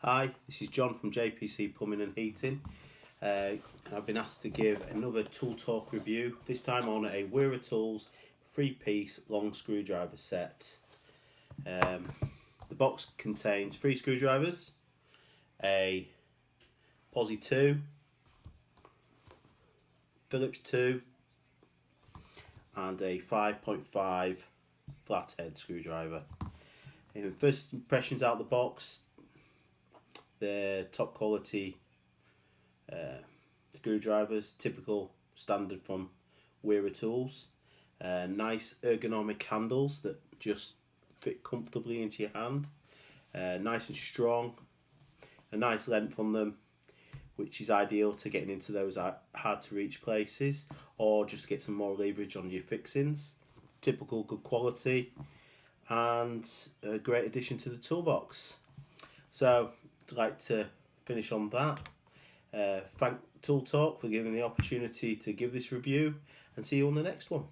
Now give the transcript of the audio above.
Hi, this is John from JPC Plumbing and Heating. And I've been asked to give another tool talk review, this time on a Wera Tools 3-piece long screwdriver set. The box contains 3 screwdrivers, a Pozidriv 2, Phillips 2 and a 5.5 flathead screwdriver. First impressions out of the box, they're top quality screwdrivers, typical standard from Wera Tools. Nice ergonomic handles that just fit comfortably into your hand. Nice and strong, a nice length on them, which is ideal to getting into those hard to reach places or just get some more leverage on your fixings. Typical good quality and a great addition to the toolbox. So I'd like to finish on that. Thank Tool Talk for giving the opportunity to give this review, and see you on the next one.